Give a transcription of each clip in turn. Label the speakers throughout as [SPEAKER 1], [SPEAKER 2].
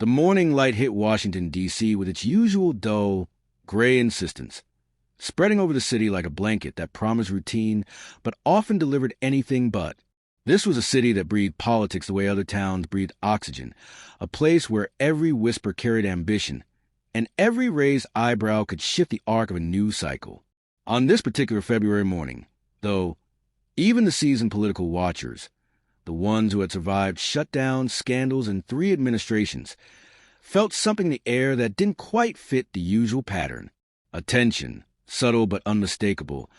[SPEAKER 1] The morning light hit Washington, D.C. with its usual dull, gray insistence, spreading over the city like a blanket that promised routine but often delivered anything but. This was a city that breathed politics the way other towns breathed oxygen, a place where every whisper carried ambition, and every raised eyebrow could shift the arc of a news cycle. On this particular February morning, though, even the seasoned political watchers, the ones who had survived shutdowns, scandals, and 3 administrations, felt something in the air that didn't quite fit the usual pattern. A tension, subtle but unmistakable,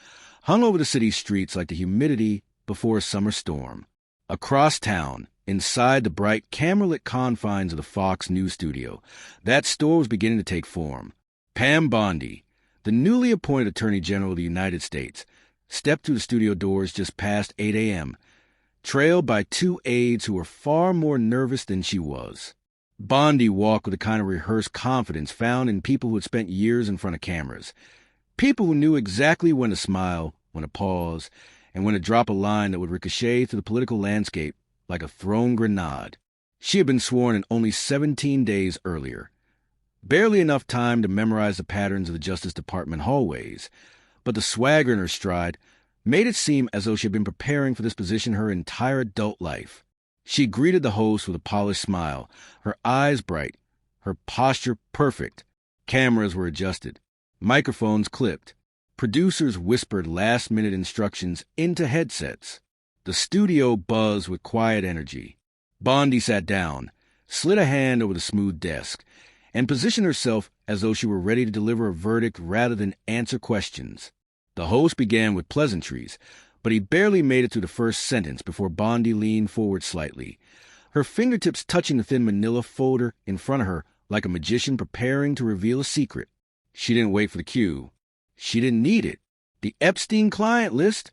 [SPEAKER 1] hung over the city's streets like the humidity before a summer storm. Across town, inside the bright, camera-lit confines of the Fox News studio, that storm was beginning to take form. Pam Bondi, the newly appointed Attorney General of the United States, stepped through the studio doors just past 8 a.m., trailed by 2 aides who were far more nervous than she was. Bondi walked with a kind of rehearsed confidence found in people who had spent years in front of cameras. People who knew exactly when to smile, when to pause, and when to drop a line that would ricochet through the political landscape like a thrown grenade. She had been sworn in only 17 days earlier. Barely enough time to memorize the patterns of the Justice Department hallways, but the swagger in her stride made it seem as though she had been preparing for this position her entire adult life. She greeted the host with a polished smile, her eyes bright, her posture perfect. Cameras were adjusted, microphones clipped. Producers whispered last-minute instructions into headsets. The studio buzzed with quiet energy. Bondi sat down, slid a hand over the smooth desk, and positioned herself as though she were ready to deliver a verdict rather than answer questions. The host began with pleasantries, but he barely made it through the first sentence before Bondi leaned forward slightly, her fingertips touching the thin manila folder in front of her like a magician preparing to reveal a secret. She didn't wait for the cue. She didn't need it. The Epstein client list,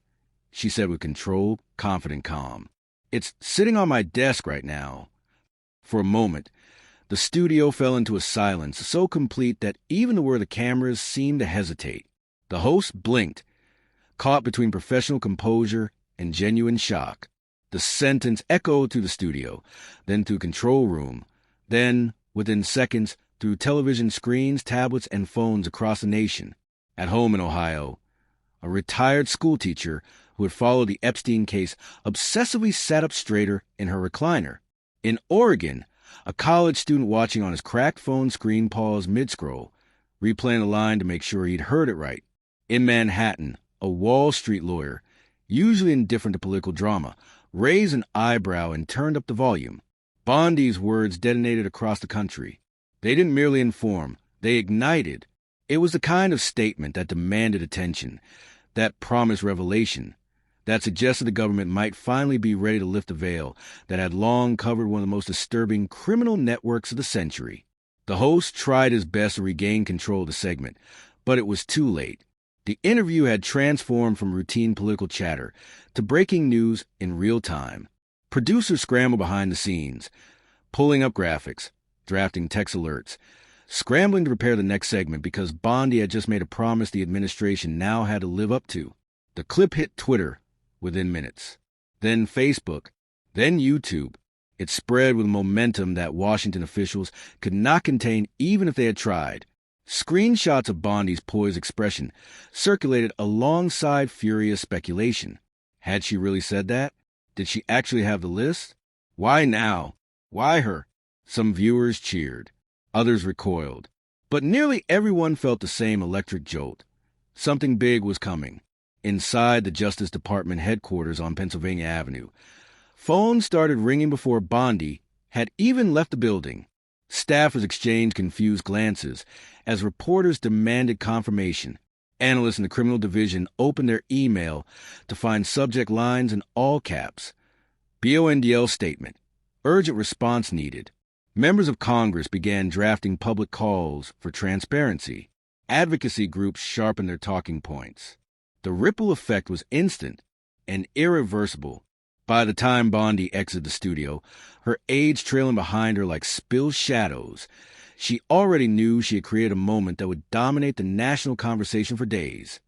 [SPEAKER 1] she said with controlled, confident calm. It's sitting on my desk right now. For a moment, the studio fell into a silence so complete that even where the cameras seemed to hesitate. The host blinked, caught between professional composure and genuine shock. The sentence echoed through the studio, then through the control room, then, within seconds, through television screens, tablets, and phones across the nation. At home in Ohio, a retired schoolteacher who had followed the Epstein case obsessively sat up straighter in her recliner. In Oregon, a college student watching on his cracked phone screen paused mid-scroll, replaying the line to make sure he'd heard it right. In Manhattan, a Wall Street lawyer, usually indifferent to political drama, raised an eyebrow and turned up the volume. Bondi's words detonated across the country. They didn't merely inform, they ignited. It was the kind of statement that demanded attention, that promised revelation, that suggested the government might finally be ready to lift the veil that had long covered one of the most disturbing criminal networks of the century. The host tried his best to regain control of the segment, but it was too late. The interview had transformed from routine political chatter to breaking news in real time. Producers scrambled behind the scenes, pulling up graphics, drafting text alerts, scrambling to prepare the next segment because Bondi had just made a promise the administration now had to live up to. The clip hit Twitter within minutes, then Facebook, then YouTube. It spread with momentum that Washington officials could not contain even if they had tried. Screenshots of Bondi's poised expression circulated alongside furious speculation. Had she really said that? Did she actually have the list? Why now? Why her? Some viewers cheered. Others recoiled. But nearly everyone felt the same electric jolt. Something big was coming. Inside the Justice Department headquarters on Pennsylvania Avenue, phones started ringing before Bondi had even left the building. Staffers exchanged confused glances as reporters demanded confirmation. Analysts in the criminal division opened their email to find subject lines in all caps. BONDL statement. Urgent response needed. Members of Congress began drafting public calls for transparency. Advocacy groups sharpened their talking points. The ripple effect was instant and irreversible. By the time Bondi exited the studio, her aides trailing behind her like spilled shadows, she already knew she had created a moment that would dominate the national conversation for days,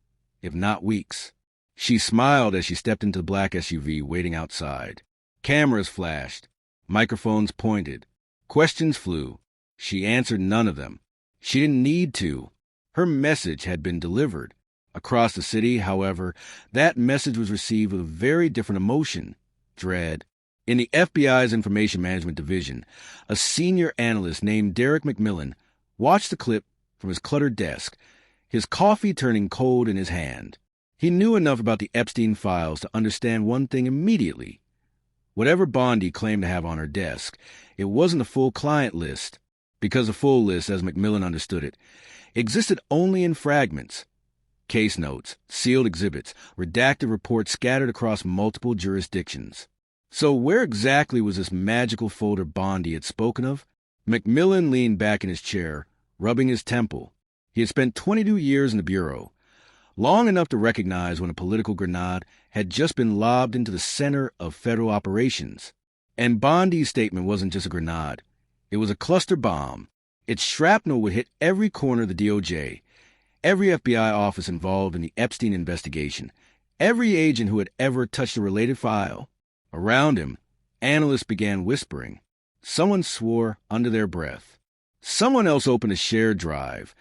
[SPEAKER 1] if not weeks. She smiled as she stepped into the black SUV waiting outside. Cameras flashed. Microphones pointed. Questions flew. She answered none of them. She didn't need to. Her message had been delivered. Across the city, however, that message was received with a very different emotion: dread. In the FBI's Information Management Division, a senior analyst named Derek McMillan watched the clip from his cluttered desk, his coffee turning cold in his hand. He knew enough about the Epstein files to understand one thing immediately. Whatever Bondi claimed to have on her desk, it wasn't a full client list, because the full list, as McMillan understood it, existed only in fragments. Case notes, sealed exhibits, redacted reports scattered across multiple jurisdictions. So where exactly was this magical folder Bondi had spoken of? McMillan leaned back in his chair, rubbing his temple. He had spent 22 years in the Bureau, long enough to recognize when a political grenade had just been lobbed into the center of federal operations. And Bondi's statement wasn't just a grenade. It was a cluster bomb. Its shrapnel would hit every corner of the DOJ, every FBI office involved in the Epstein investigation, every agent who had ever touched a related file. Around him, analysts began whispering. Someone swore under their breath. Someone else opened a shared drive,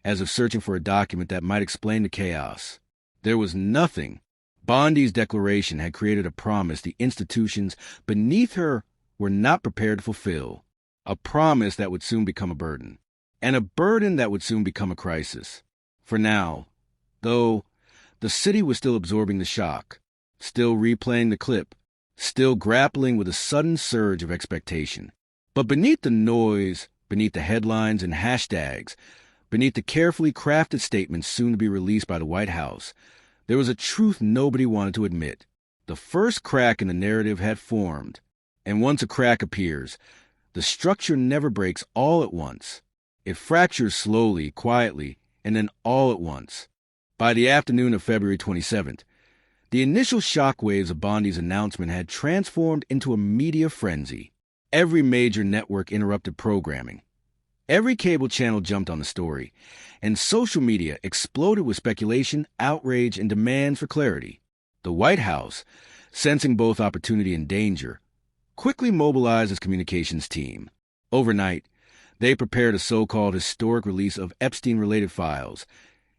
[SPEAKER 1] as if searching for a document that might explain the chaos. There was nothing. Bondi's declaration had created a promise the institutions beneath her were not prepared to fulfill. A promise that would soon become a burden. And a burden that would soon become a crisis. For now, though, the city was still absorbing the shock, still replaying the clip, still grappling with a sudden surge of expectation. But beneath the noise, beneath the headlines and hashtags, beneath the carefully crafted statements soon to be released by the White House, there was a truth nobody wanted to admit. The first crack in the narrative had formed, and once a crack appears, the structure never breaks all at once. It fractures slowly, quietly, and then all at once. By the afternoon of February 27th, the initial shockwaves of Bondi's announcement had transformed into a media frenzy. Every major network interrupted programming. Every cable channel jumped on the story, and social media exploded with speculation, outrage, and demands for clarity. The White House, sensing both opportunity and danger, quickly mobilized its communications team. Overnight, they prepared a so-called historic release of Epstein-related files,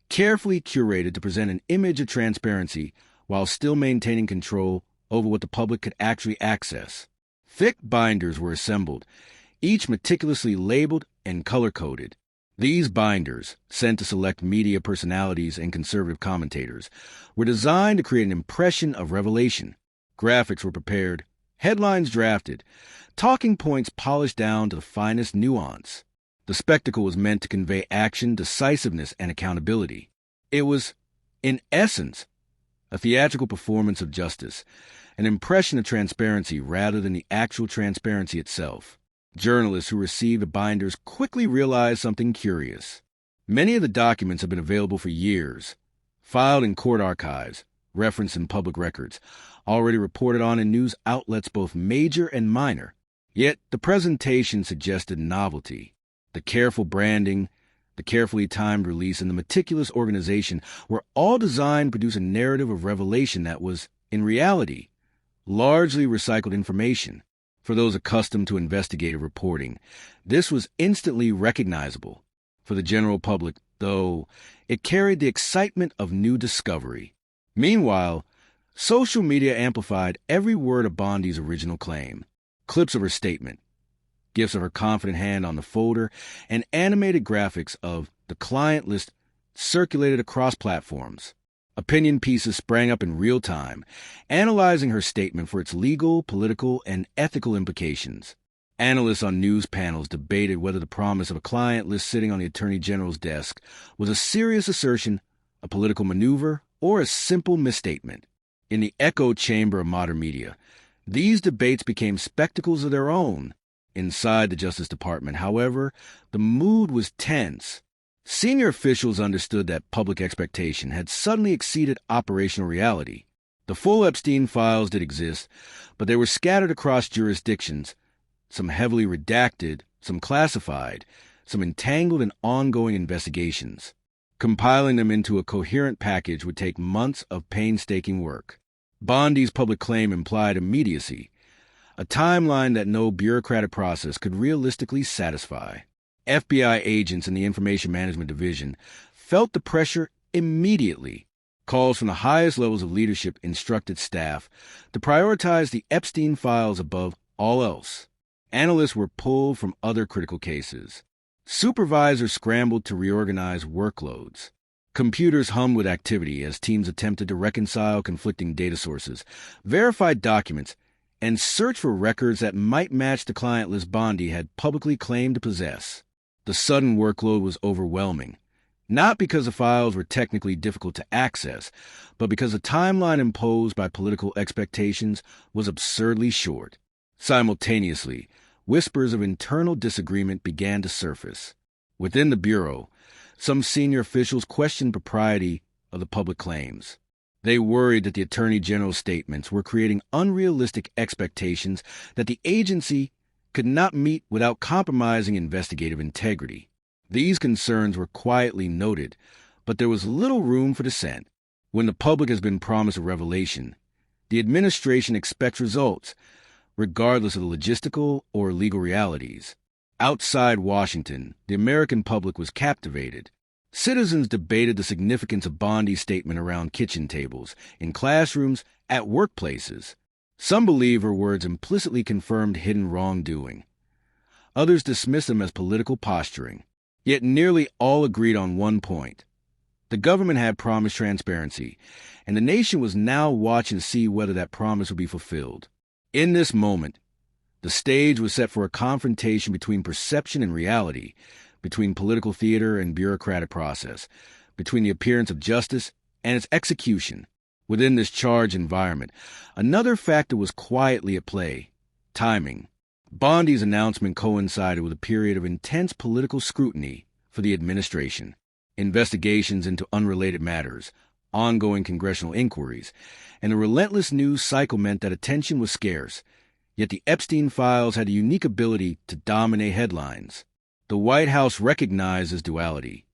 [SPEAKER 1] carefully curated to present an image of transparency while still maintaining control over what the public could actually access. Thick binders were assembled, each meticulously labeled and color-coded. These binders, sent to select media personalities and conservative commentators, were designed to create an impression of revelation. Graphics were prepared, headlines drafted, talking points polished down to the finest nuance. The spectacle was meant to convey action, decisiveness, and accountability. It was, in essence, a theatrical performance of justice, an impression of transparency rather than the actual transparency itself. Journalists who received the binders quickly realized something curious. Many of the documents have been available for years, filed in court archives, referenced in public records, already reported on in news outlets both major and minor. Yet the presentation suggested novelty. The careful branding, the carefully timed release, and the meticulous organization were all designed to produce a narrative of revelation that was, in reality, largely recycled information. For those accustomed to investigative reporting, this was instantly recognizable. For the general public, though, it carried the excitement of new discovery. Meanwhile, social media amplified every word of Bondi's original claim. Clips of her statement, gifs of her confident hand on the folder, and animated graphics of the client list circulated across platforms. Opinion pieces sprang up in real time, analyzing her statement for its legal, political, and ethical implications. Analysts on news panels debated whether the promise of a client list sitting on the Attorney General's desk was a serious assertion, a political maneuver, or a simple misstatement. In the echo chamber of modern media, these debates became spectacles of their own. Inside the Justice Department, however, the mood was tense. Senior officials understood that public expectation had suddenly exceeded operational reality. The full Epstein files did exist, but they were scattered across jurisdictions, some heavily redacted, some classified, some entangled in ongoing investigations. Compiling them into a coherent package would take months of painstaking work. Bondi's public claim implied immediacy, a timeline that no bureaucratic process could realistically satisfy. FBI agents in the Information Management Division felt the pressure immediately. Calls from the highest levels of leadership instructed staff to prioritize the Epstein files above all else. Analysts were pulled from other critical cases. Supervisors scrambled to reorganize workloads. Computers hummed with activity as teams attempted to reconcile conflicting data sources, verify documents, and search for records that might match the client list Bondi had publicly claimed to possess. The sudden workload was overwhelming, not because the files were technically difficult to access, but because the timeline imposed by political expectations was absurdly short. Simultaneously, whispers of internal disagreement began to surface. Within the Bureau, some senior officials questioned propriety of the public claims. They worried that the Attorney General's statements were creating unrealistic expectations that the agency could not meet without compromising investigative integrity. These concerns were quietly noted, but there was little room for dissent. When the public has been promised a revelation, the administration expects results, regardless of the logistical or legal realities. Outside Washington, the American public was captivated. Citizens debated the significance of Bondi's statement around kitchen tables, in classrooms, at workplaces. Some believe her words implicitly confirmed hidden wrongdoing. Others dismissed them as political posturing. Yet nearly all agreed on one point. The government had promised transparency, and the nation was now watching to see whether that promise would be fulfilled. In this moment, the stage was set for a confrontation between perception and reality, between political theater and bureaucratic process, between the appearance of justice and its execution. Within this charged environment, another factor was quietly at play: timing. Bondi's announcement coincided with a period of intense political scrutiny for the administration. Investigations into unrelated matters, ongoing congressional inquiries, and a relentless news cycle meant that attention was scarce. Yet the Epstein files had a unique ability to dominate headlines. The White House recognized this duality.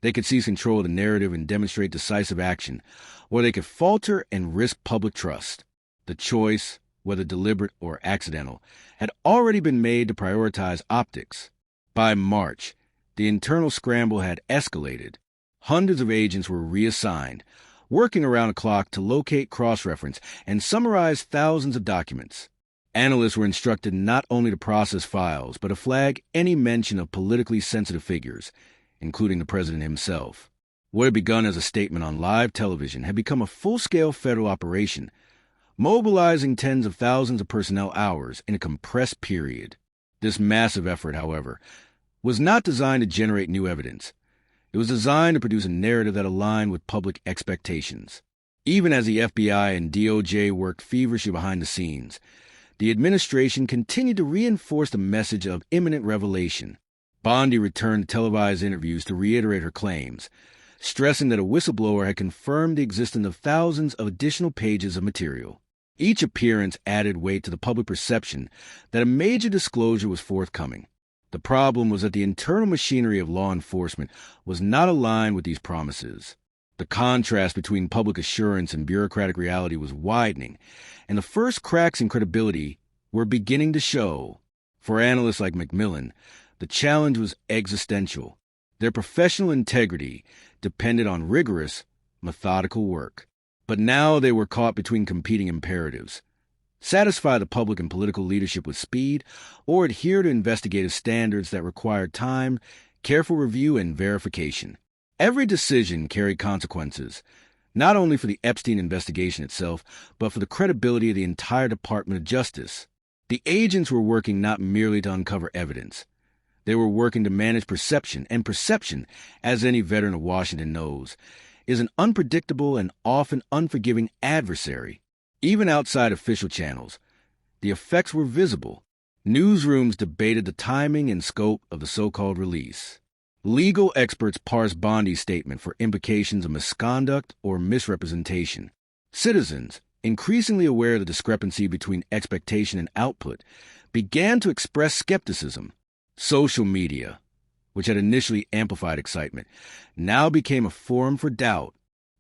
[SPEAKER 1] They could seize control of the narrative and demonstrate decisive action, or they could falter and risk public trust. The choice, whether deliberate or accidental, had already been made to prioritize optics. By March, the internal scramble had escalated. Hundreds of agents were reassigned, working around the clock to locate, cross-reference, and summarize thousands of documents. Analysts were instructed not only to process files, but to flag any mention of politically sensitive figures, including the president himself. What had begun as a statement on live television had become a full-scale federal operation, mobilizing tens of thousands of personnel hours in a compressed period. This massive effort, however, was not designed to generate new evidence. It was designed to produce a narrative that aligned with public expectations. Even as the FBI and DOJ worked feverishly behind the scenes, the administration continued to reinforce the message of imminent revelation. Bondi returned to televised interviews to reiterate her claims, stressing that a whistleblower had confirmed the existence of thousands of additional pages of material. Each appearance added weight to the public perception that a major disclosure was forthcoming. The problem was that the internal machinery of law enforcement was not aligned with these promises. The contrast between public assurance and bureaucratic reality was widening, and the first cracks in credibility were beginning to show. For analysts like Macmillan, the challenge was existential. Their professional integrity depended on rigorous, methodical work. But now they were caught between competing imperatives: satisfy the public and political leadership with speed, or adhere to investigative standards that required time, careful review, and verification. Every decision carried consequences, not only for the Epstein investigation itself, but for the credibility of the entire Department of Justice. The agents were working not merely to uncover evidence. They were working to manage perception, and perception, as any veteran of Washington knows, is an unpredictable and often unforgiving adversary. Even outside official channels, the effects were visible. Newsrooms debated the timing and scope of the so-called release. Legal experts parsed Bondi's statement for implications of misconduct or misrepresentation. Citizens, increasingly aware of the discrepancy between expectation and output, began to express skepticism. Social media, which had initially amplified excitement, now became a forum for doubt.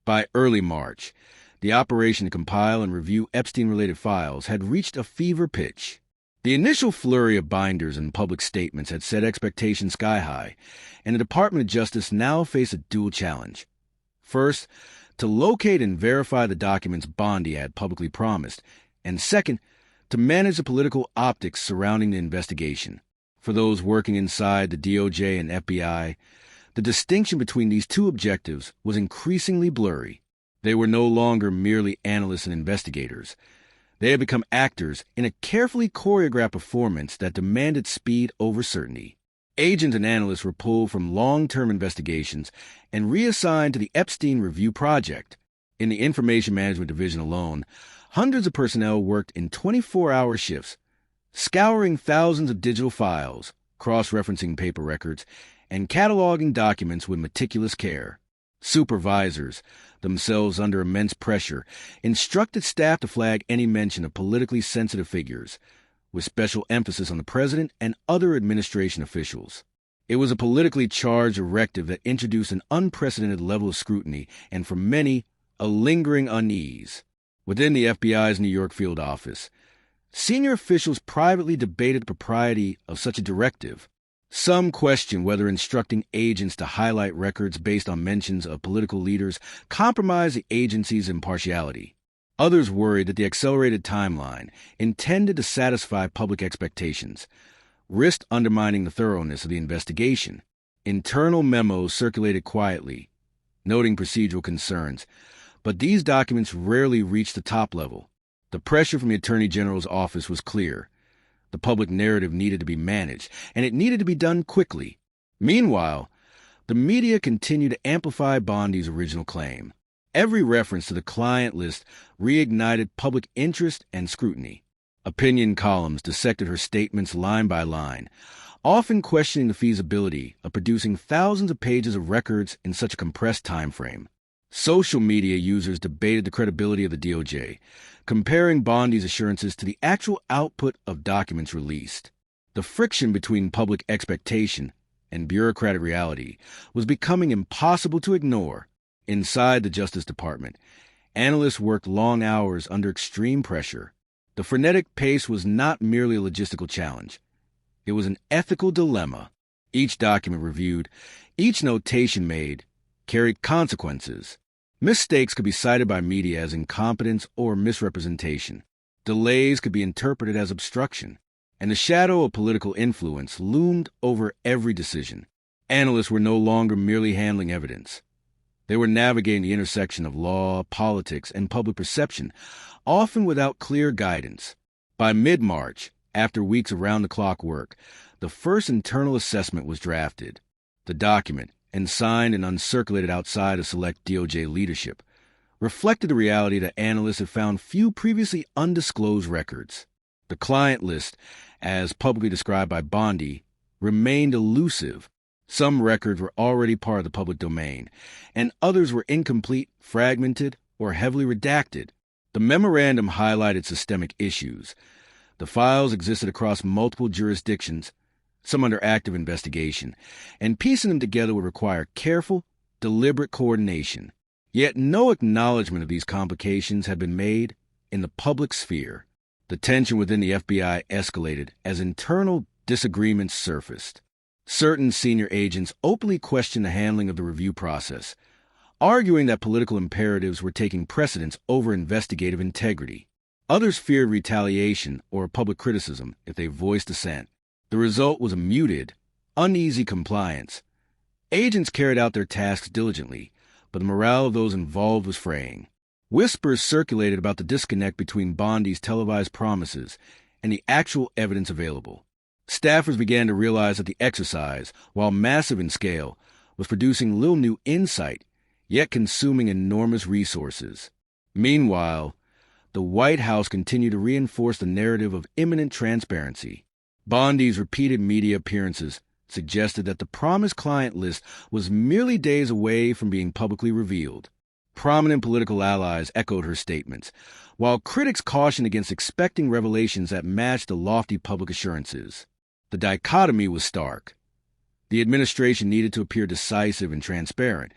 [SPEAKER 1] By early March, the operation to compile and review Epstein-related files had reached a fever pitch. The initial flurry of binders and public statements had set expectations sky high, and the Department of Justice now faced a dual challenge. First, to locate and verify the documents Bondi had publicly promised, and second, to manage the political optics surrounding the investigation. For those working inside the DOJ and FBI, the distinction between these two objectives was increasingly blurry. They were no longer merely analysts and investigators. They had become actors in a carefully choreographed performance that demanded speed over certainty. Agents and analysts were pulled from long-term investigations and reassigned to the Epstein Review Project. In the Information Management Division alone, hundreds of personnel worked in 24-hour shifts, scouring thousands of digital files, cross-referencing paper records, and cataloging documents with meticulous care. Supervisors, themselves under immense pressure, instructed staff to flag any mention of politically sensitive figures, with special emphasis on the president and other administration officials. It was a politically charged directive that introduced an unprecedented level of scrutiny and, for many, a lingering unease. Within the FBI's New York field office, senior officials privately debated the propriety of such a directive. Some questioned whether instructing agents to highlight records based on mentions of political leaders compromised the agency's impartiality. Others worried that the accelerated timeline, intended to satisfy public expectations, risked undermining the thoroughness of the investigation. Internal memos circulated quietly, noting procedural concerns, but these documents rarely reached the top level. The pressure from the Attorney General's office was clear. The public narrative needed to be managed, and it needed to be done quickly. Meanwhile, the media continued to amplify Bondi's original claim. Every reference to the client list reignited public interest and scrutiny. Opinion columns dissected her statements line by line, often questioning the feasibility of producing thousands of pages of records in such a compressed time frame. Social media users debated the credibility of the DOJ, comparing Bondi's assurances to the actual output of documents released. The friction between public expectation and bureaucratic reality was becoming impossible to ignore. Inside the Justice Department, analysts worked long hours under extreme pressure. The frenetic pace was not merely a logistical challenge. It was an ethical dilemma. Each document reviewed, each notation made, carried consequences. Mistakes could be cited by media as incompetence or misrepresentation. Delays could be interpreted as obstruction. And the shadow of political influence loomed over every decision. Analysts were no longer merely handling evidence. They were navigating the intersection of law, politics, and public perception, often without clear guidance. By mid-March, after weeks of round-the-clock work, the first internal assessment was drafted. The document, and signed and uncirculated outside of select DOJ leadership, reflected the reality that analysts had found few previously undisclosed records. The client list, as publicly described by Bondi, remained elusive. Some records were already part of the public domain, and others were incomplete, fragmented, or heavily redacted. The memorandum highlighted systemic issues. The files existed across multiple jurisdictions, some under active investigation, and piecing them together would require careful, deliberate coordination. Yet no acknowledgement of these complications had been made in the public sphere. The tension within the FBI escalated as internal disagreements surfaced. Certain senior agents openly questioned the handling of the review process, arguing that political imperatives were taking precedence over investigative integrity. Others feared retaliation or public criticism if they voiced dissent. The result was a muted, uneasy compliance. Agents carried out their tasks diligently, but the morale of those involved was fraying. Whispers circulated about the disconnect between Bondi's televised promises and the actual evidence available. Staffers began to realize that the exercise, while massive in scale, was producing little new insight, yet consuming enormous resources. Meanwhile, the White House continued to reinforce the narrative of imminent transparency. Bondi's repeated media appearances suggested that the promised client list was merely days away from being publicly revealed. Prominent political allies echoed her statements, while critics cautioned against expecting revelations that matched the lofty public assurances. The dichotomy was stark. The administration needed to appear decisive and transparent,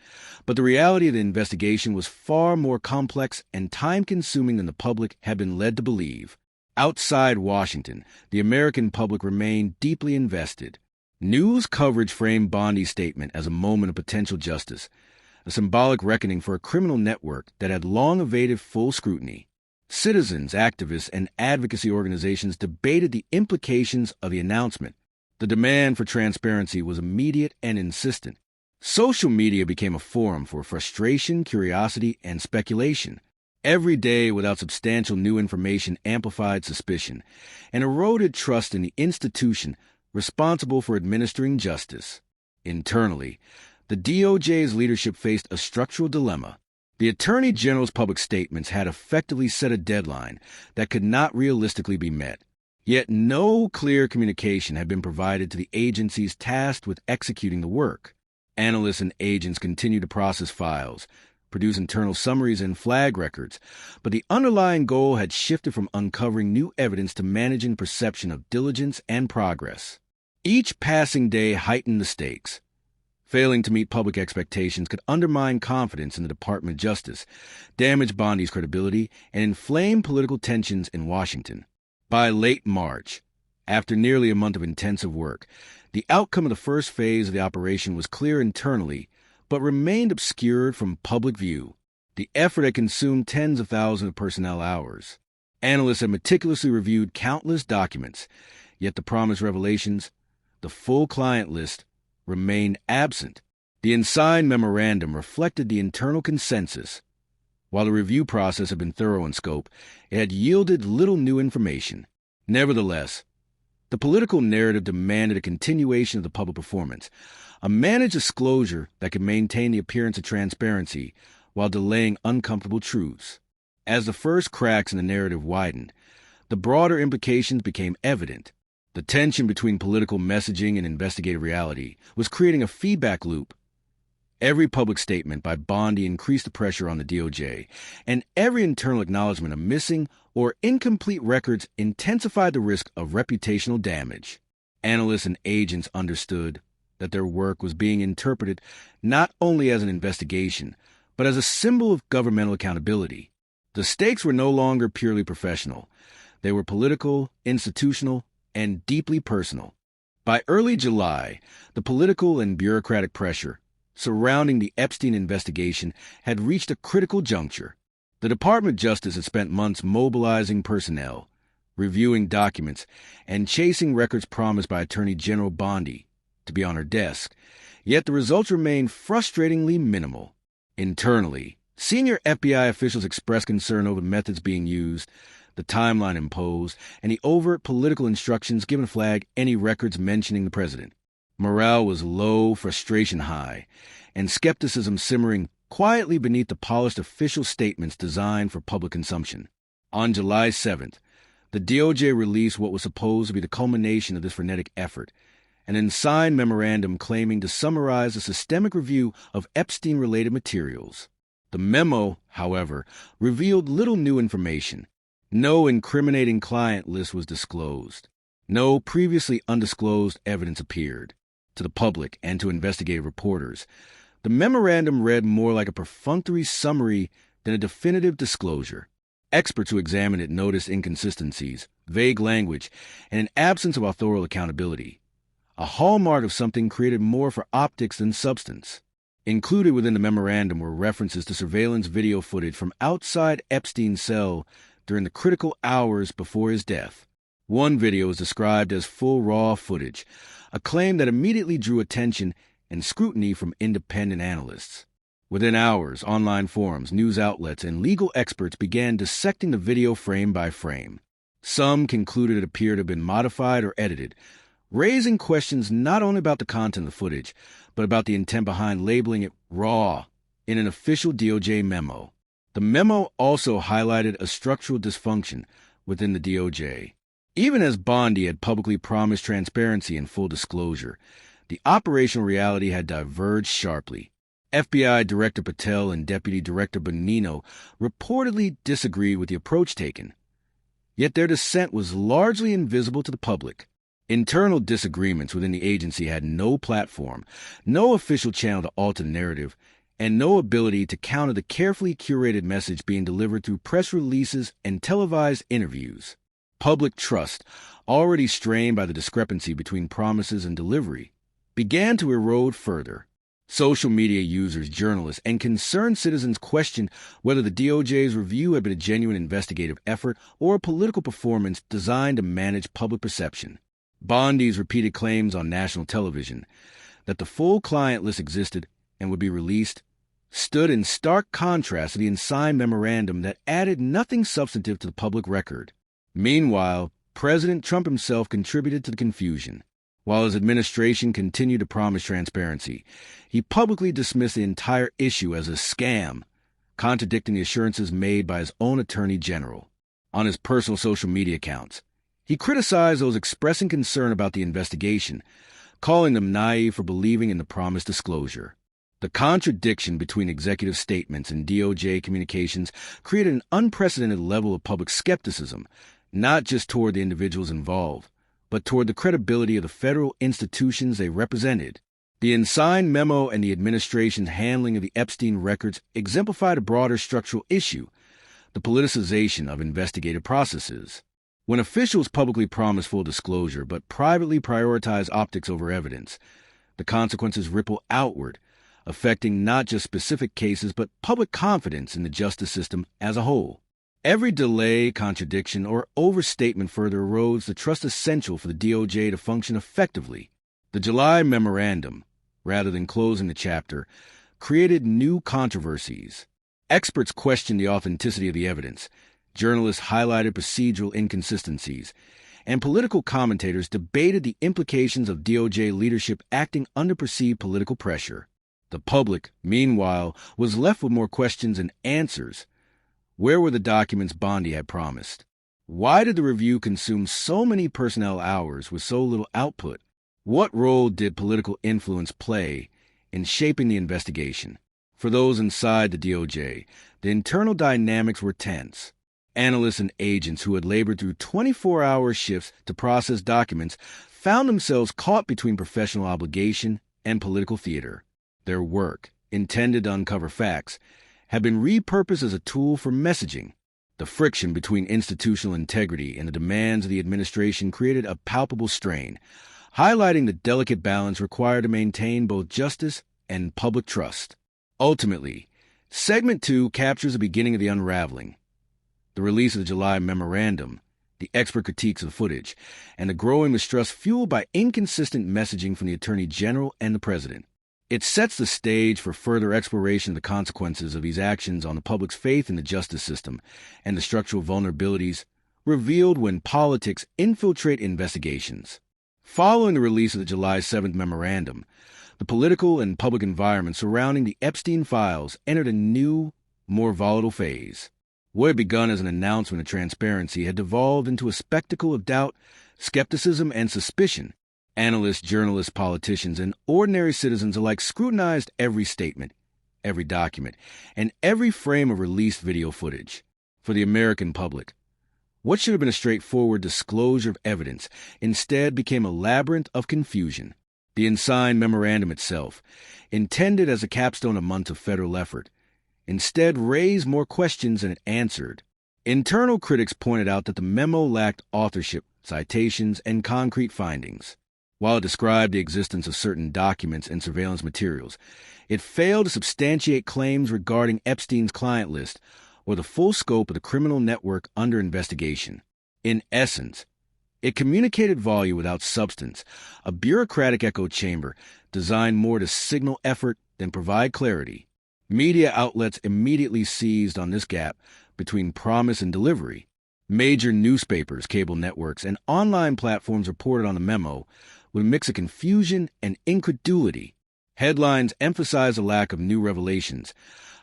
[SPEAKER 1] but the reality of the investigation was far more complex and time-consuming than the public had been led to believe. Outside Washington, the American public remained deeply invested. News coverage framed Bondi's statement as a moment of potential justice, a symbolic reckoning for a criminal network that had long evaded full scrutiny. Citizens, activists, and advocacy organizations debated the implications of the announcement. The demand for transparency was immediate and insistent. Social media became a forum for frustration, curiosity, and speculation. Every day without substantial new information amplified suspicion and eroded trust in the institution responsible for administering justice. Internally, the DOJ's leadership faced a structural dilemma. The Attorney General's public statements had effectively set a deadline that could not realistically be met. Yet no clear communication had been provided to the agencies tasked with executing the work. Analysts and agents continued to process files, produce internal summaries and flag records, but the underlying goal had shifted from uncovering new evidence to managing perception of diligence and progress. Each passing day heightened the stakes. Failing to meet public expectations could undermine confidence in the Department of Justice, damage Bondi's credibility, and inflame political tensions in Washington. By late March, after nearly a month of intensive work, the outcome of the first phase of the operation was clear internally, but remained obscured from public view. The effort had consumed tens of thousands of personnel hours. Analysts had meticulously reviewed countless documents, yet the promised revelations, the full client list, remained absent. The unsigned memorandum reflected the internal consensus. While the review process had been thorough in scope, it had yielded little new information. Nevertheless, the political narrative demanded a continuation of the public performance, a managed disclosure that could maintain the appearance of transparency while delaying uncomfortable truths. As the first cracks in the narrative widened, the broader implications became evident. The tension between political messaging and investigative reality was creating a feedback loop. Every public statement by Bondi increased the pressure on the DOJ, and every internal acknowledgement of missing or incomplete records intensified the risk of reputational damage. Analysts and agents understood that their work was being interpreted not only as an investigation, but as a symbol of governmental accountability. The stakes were no longer purely professional. They were political, institutional, and deeply personal. By early July, the political and bureaucratic pressure surrounding the Epstein investigation had reached a critical juncture. The Department of Justice had spent months mobilizing personnel, reviewing documents, and chasing records promised by Attorney General Bondi to be on her desk, yet the results remained frustratingly minimal. Internally, senior FBI officials expressed concern over the methods being used, the timeline imposed, and the overt political instructions given to flag any records mentioning the president. Morale was low, frustration high, and skepticism simmering quietly beneath the polished official statements designed for public consumption. On July 7th, the DOJ released what was supposed to be the culmination of this frenetic effort, an unsigned memorandum claiming to summarize a systemic review of Epstein-related materials. The memo, however, revealed little new information. No incriminating client list was disclosed. No previously undisclosed evidence appeared. To the public and to investigative reporters, the memorandum read more like a perfunctory summary than a definitive disclosure. Experts who examined it noticed inconsistencies, vague language, and an absence of authorial accountability, a hallmark of something created more for optics than substance. Included within the memorandum were references to surveillance video footage from outside Epstein's cell during the critical hours before his death. One video is described as full raw footage, a claim that immediately drew attention and scrutiny from independent analysts. Within hours, online forums, news outlets, and legal experts began dissecting the video frame by frame. Some concluded it appeared to have been modified or edited, raising questions not only about the content of the footage, but about the intent behind labeling it raw in an official DOJ memo. The memo also highlighted a structural dysfunction within the DOJ. Even as Bondi had publicly promised transparency and full disclosure, the operational reality had diverged sharply. FBI Director Patel and Deputy Director Bonino reportedly disagreed with the approach taken, yet their dissent was largely invisible to the public. Internal disagreements within the agency had no platform, no official channel to alter the narrative, and no ability to counter the carefully curated message being delivered through press releases and televised interviews. Public trust, already strained by the discrepancy between promises and delivery, began to erode further. Social media users, journalists, and concerned citizens questioned whether the DOJ's review had been a genuine investigative effort or a political performance designed to manage public perception. Bondi's repeated claims on national television that the full client list existed and would be released stood in stark contrast to the unsigned memorandum that added nothing substantive to the public record. Meanwhile, President Trump himself contributed to the confusion. While his administration continued to promise transparency, he publicly dismissed the entire issue as a scam, contradicting the assurances made by his own attorney general. On his personal social media accounts, he criticized those expressing concern about the investigation, calling them naive for believing in the promised disclosure. The contradiction between executive statements and DOJ communications created an unprecedented level of public skepticism, not just toward the individuals involved, but toward the credibility of the federal institutions they represented. The unsigned memo and the administration's handling of the Epstein records exemplified a broader structural issue, the politicization of investigative processes. When officials publicly promise full disclosure but privately prioritize optics over evidence, the consequences ripple outward, affecting not just specific cases but public confidence in the justice system as a whole. Every delay, contradiction, or overstatement further erodes the trust essential for the DOJ to function effectively. The July memorandum, rather than closing the chapter, created new controversies. Experts questioned the authenticity of the evidence, journalists highlighted procedural inconsistencies, and political commentators debated the implications of DOJ leadership acting under perceived political pressure. The public, meanwhile, was left with more questions and answers. Where were the documents Bondi had promised? Why did the review consume so many personnel hours with so little output? What role did political influence play in shaping the investigation? For those inside the DOJ, the internal dynamics were tense. Analysts and agents who had labored through 24-hour shifts to process documents found themselves caught between professional obligation and political theater. Their work, intended to uncover facts, had been repurposed as a tool for messaging. The friction between institutional integrity and the demands of the administration created a palpable strain, highlighting the delicate balance required to maintain both justice and public trust. Ultimately, Segment 2 captures the beginning of the unraveling. The release of the July memorandum, the expert critiques of the footage, and the growing mistrust fueled by inconsistent messaging from the Attorney General and the President. It sets the stage for further exploration of the consequences of these actions on the public's faith in the justice system and the structural vulnerabilities revealed when politics infiltrate investigations. Following the release of the July 7th memorandum, the political and public environment surrounding the Epstein files entered a new, more volatile phase. What had begun as an announcement of transparency had devolved into a spectacle of doubt, skepticism, and suspicion. Analysts, journalists, politicians, and ordinary citizens alike scrutinized every statement, every document, and every frame of released video footage. For the American public, what should have been a straightforward disclosure of evidence instead became a labyrinth of confusion. The unsigned memorandum itself, intended as a capstone of months of federal effort, instead raised more questions than it answered. Internal critics pointed out that the memo lacked authorship, citations, and concrete findings. While it described the existence of certain documents and surveillance materials, it failed to substantiate claims regarding Epstein's client list or the full scope of the criminal network under investigation. In essence, it communicated volume without substance, a bureaucratic echo chamber designed more to signal effort than provide clarity. Media outlets immediately seized on this gap between promise and delivery. Major newspapers, cable networks, and online platforms reported on the memo with a mix of confusion and incredulity. Headlines emphasized the lack of new revelations,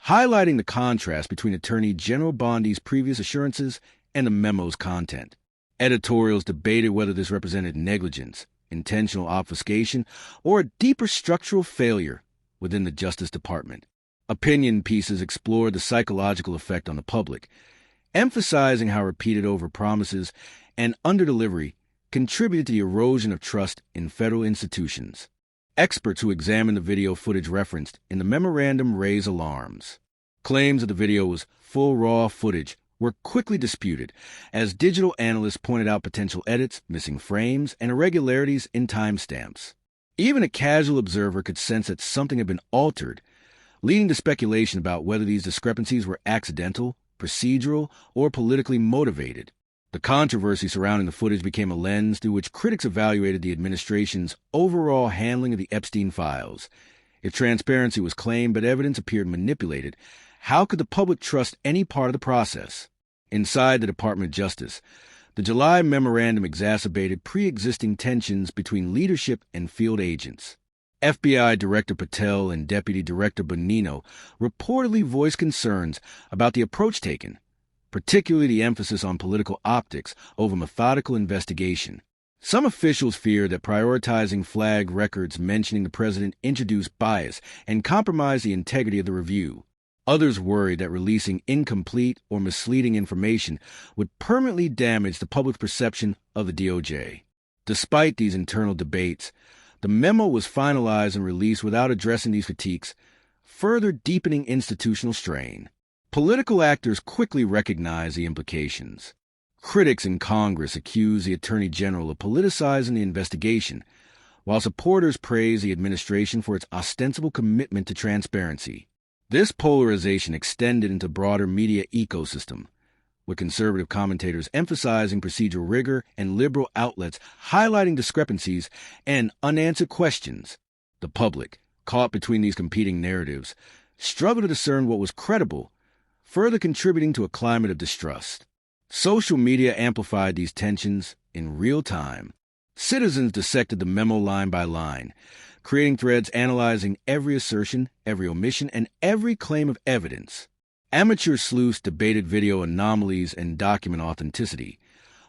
[SPEAKER 1] highlighting the contrast between Attorney General Bondi's previous assurances and the memo's content. Editorials debated whether this represented negligence, intentional obfuscation, or a deeper structural failure within the Justice Department. Opinion pieces explored the psychological effect on the public, emphasizing how repeated overpromises and underdelivery contributed to the erosion of trust in federal institutions. Experts who examined the video footage referenced in the memorandum raised alarms. Claims that the video was full raw footage were quickly disputed as digital analysts pointed out potential edits, missing frames, and irregularities in timestamps. Even a casual observer could sense that something had been altered, leading to speculation about whether these discrepancies were accidental, procedural, or politically motivated. The controversy surrounding the footage became a lens through which critics evaluated the administration's overall handling of the Epstein files. If transparency was claimed but evidence appeared manipulated, how could the public trust any part of the process? Inside the Department of Justice, the July memorandum exacerbated pre-existing tensions between leadership and field agents. FBI Director Patel and Deputy Director Bonino reportedly voiced concerns about the approach taken, particularly the emphasis on political optics over methodical investigation. Some officials feared that prioritizing flagged records mentioning the president introduced bias and compromised the integrity of the review. Others worried that releasing incomplete or misleading information would permanently damage the public's perception of the DOJ. Despite these internal debates, the memo was finalized and released without addressing these critiques, further deepening institutional strain. Political actors quickly recognized the implications. Critics in Congress accused the Attorney General of politicizing the investigation, while supporters praised the administration for its ostensible commitment to transparency. This polarization extended into broader media ecosystem, with conservative commentators emphasizing procedural rigor and liberal outlets highlighting discrepancies and unanswered questions. The public, caught between these competing narratives, struggled to discern what was credible, further contributing to a climate of distrust. Social media amplified these tensions in real time. Citizens dissected the memo line by line, creating threads analyzing every assertion, every omission, and every claim of evidence. Amateur sleuths debated video anomalies and document authenticity,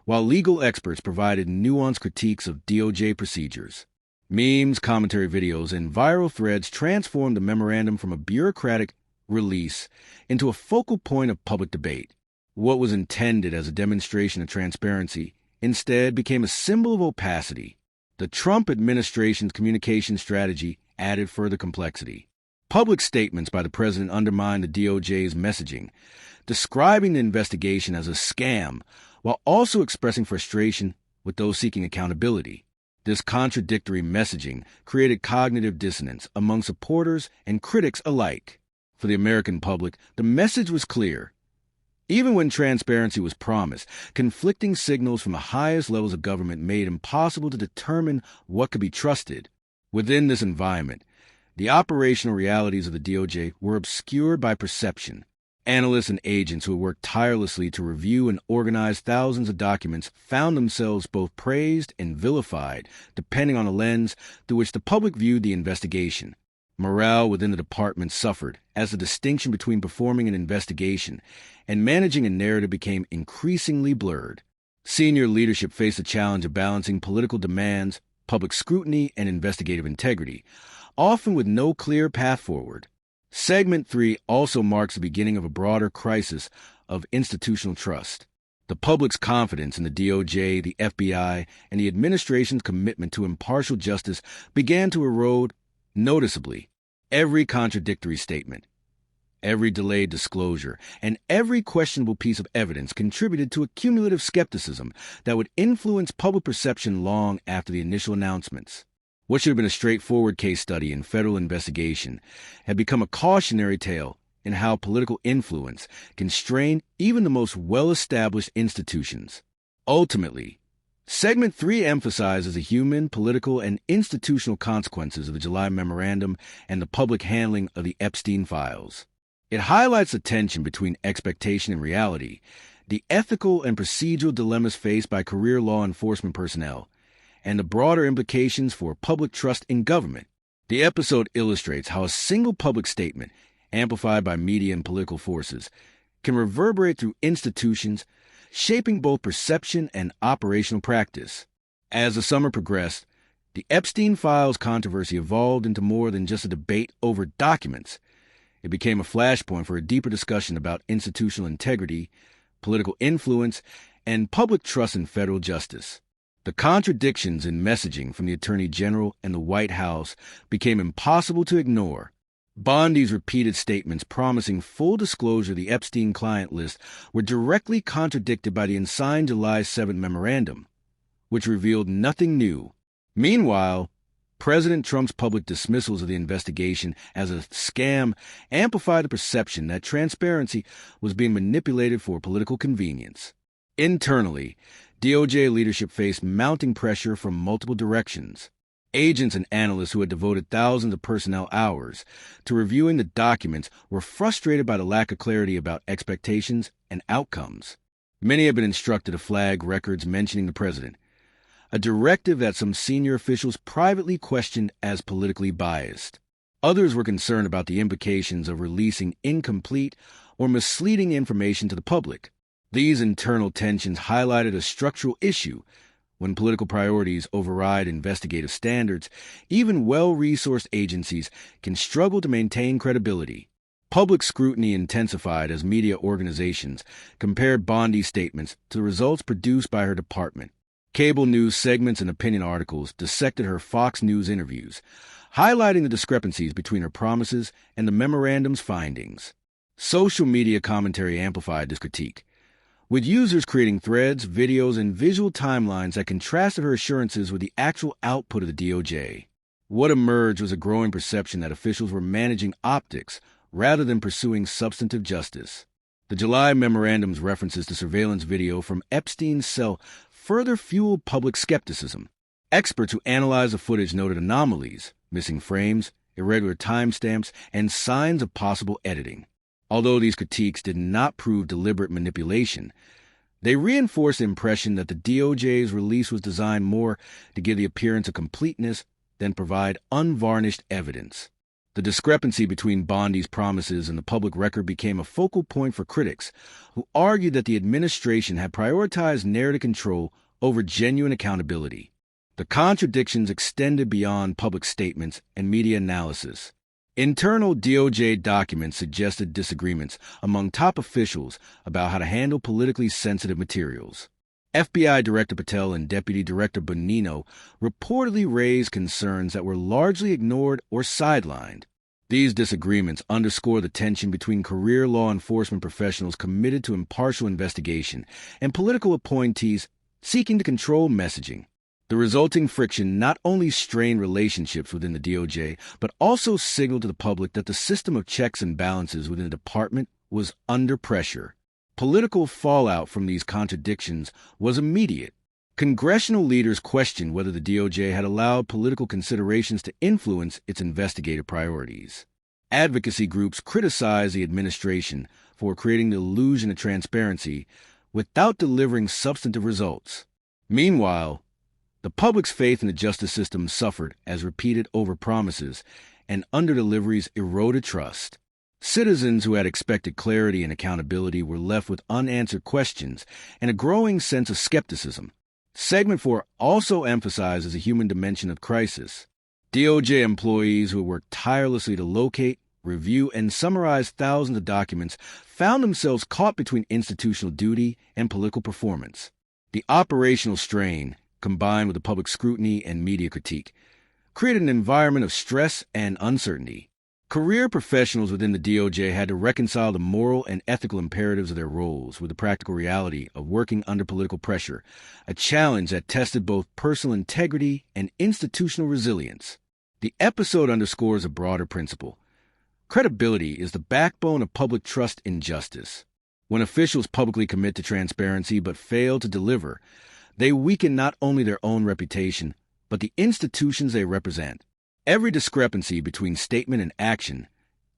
[SPEAKER 1] while legal experts provided nuanced critiques of DOJ procedures. Memes, commentary videos, and viral threads transformed the memorandum from a bureaucratic release into a focal point of public debate. What was intended as a demonstration of transparency instead became a symbol of opacity. The Trump administration's communication strategy added further complexity. Public statements by the president undermined the DOJ's messaging, describing the investigation as a scam, while also expressing frustration with those seeking accountability. This contradictory messaging created cognitive dissonance among supporters and critics alike. For the American public, the message was clear. Even when transparency was promised, conflicting signals from the highest levels of government made it impossible to determine what could be trusted. Within this environment, the operational realities of the DOJ were obscured by perception. Analysts and agents who had worked tirelessly to review and organize thousands of documents found themselves both praised and vilified, depending on the lens through which the public viewed the investigation. Morale within the department suffered as the distinction between performing an investigation and managing a narrative became increasingly blurred. Senior leadership faced the challenge of balancing political demands, public scrutiny, and investigative integrity, often with no clear path forward. Segment 3 also marks the beginning of a broader crisis of institutional trust. The public's confidence in the DOJ, the FBI, and the administration's commitment to impartial justice began to erode noticeably. Every contradictory statement, every delayed disclosure, and every questionable piece of evidence contributed to a cumulative skepticism that would influence public perception long after the initial announcements. What should have been a straightforward case study in federal investigation had become a cautionary tale in how political influence can strain even the most well-established institutions. Ultimately, Segment 3 emphasizes the human, political, and institutional consequences of the July Memorandum and the public handling of the Epstein files. It highlights the tension between expectation and reality, the ethical and procedural dilemmas faced by career law enforcement personnel, and the broader implications for public trust in government. The episode illustrates how a single public statement, amplified by media and political forces, can reverberate through institutions, shaping both perception and operational practice. As the summer progressed, the Epstein files controversy evolved into more than just a debate over documents. It became a flashpoint for a deeper discussion about institutional integrity, political influence, and public trust in federal justice. The contradictions in messaging from the Attorney General and the White House became impossible to ignore. Bondi's repeated statements promising full disclosure of the Epstein client list were directly contradicted by the unsigned July 7 memorandum, which revealed nothing new. Meanwhile, President Trump's public dismissals of the investigation as a scam amplified the perception that transparency was being manipulated for political convenience. Internally, DOJ leadership faced mounting pressure from multiple directions. Agents and analysts who had devoted thousands of personnel hours to reviewing the documents were frustrated by the lack of clarity about expectations and outcomes. Many have been instructed to flag records mentioning the president, a directive that some senior officials privately questioned as politically biased. Others were concerned about the implications of releasing incomplete or misleading information to the public. These internal tensions highlighted a structural issue. When political priorities override investigative standards, even well-resourced agencies can struggle to maintain credibility. Public scrutiny intensified as media organizations compared Bondi's statements to the results produced by her department. Cable news segments and opinion articles dissected her Fox News interviews, highlighting the discrepancies between her promises and the memorandum's findings. Social media commentary amplified this critique, with users creating threads, videos, and visual timelines that contrasted her assurances with the actual output of the DOJ. What emerged was a growing perception that officials were managing optics rather than pursuing substantive justice. The July memorandum's references to surveillance video from Epstein's cell further fueled public skepticism. Experts who analyzed the footage noted anomalies, missing frames, irregular timestamps, and signs of possible editing. Although these critiques did not prove deliberate manipulation, they reinforced the impression that the DOJ's release was designed more to give the appearance of completeness than provide unvarnished evidence. The discrepancy between Bondi's promises and the public record became a focal point for critics, who argued that the administration had prioritized narrative control over genuine accountability. The contradictions extended beyond public statements and media analysis. Internal DOJ documents suggested disagreements among top officials about how to handle politically sensitive materials. FBI Director Patel and Deputy Director Bonino reportedly raised concerns that were largely ignored or sidelined. These disagreements underscore the tension between career law enforcement professionals committed to impartial investigation and political appointees seeking to control messaging. The resulting friction not only strained relationships within the DOJ, but also signaled to the public that the system of checks and balances within the department was under pressure. Political fallout from these contradictions was immediate. Congressional leaders questioned whether the DOJ had allowed political considerations to influence its investigative priorities. Advocacy groups criticized the administration for creating the illusion of transparency without delivering substantive results. Meanwhile, the public's faith in the justice system suffered as repeated overpromises and underdeliveries eroded trust. Citizens who had expected clarity and accountability were left with unanswered questions and a growing sense of skepticism. Segment 4 also emphasizes the human dimension of crisis. DOJ employees who worked tirelessly to locate, review, and summarize thousands of documents found themselves caught between institutional duty and political performance. The operational strain, combined with the public scrutiny and media critique, created an environment of stress and uncertainty. Career professionals within the DOJ had to reconcile the moral and ethical imperatives of their roles with the practical reality of working under political pressure, a challenge that tested both personal integrity and institutional resilience. The episode underscores a broader principle. Credibility is the backbone of public trust in justice. When officials publicly commit to transparency but fail to deliver, they weaken not only their own reputation, but the institutions they represent. Every discrepancy between statement and action,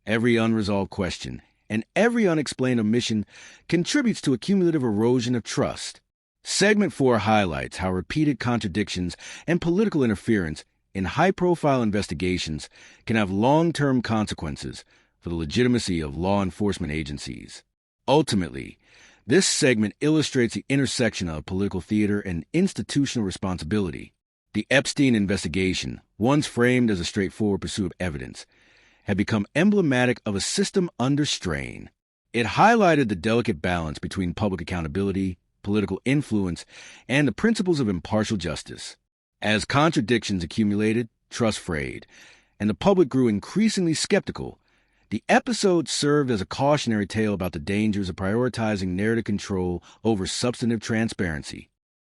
[SPEAKER 1] every unresolved question, and every unexplained omission contributes to a cumulative erosion of trust. Segment 4 highlights how repeated contradictions and political interference in high-profile investigations can have long-term consequences for the legitimacy of law enforcement agencies. Ultimately, this segment illustrates the intersection of political theater and institutional responsibility. The Epstein investigation, once framed as a straightforward pursuit of evidence, had become emblematic of a system under strain. It highlighted the delicate balance between public accountability, political influence, and the principles of impartial justice. As contradictions accumulated, trust frayed, and the public grew increasingly skeptical, The episode served as a cautionary tale about the dangers of prioritizing narrative control over substantive transparency.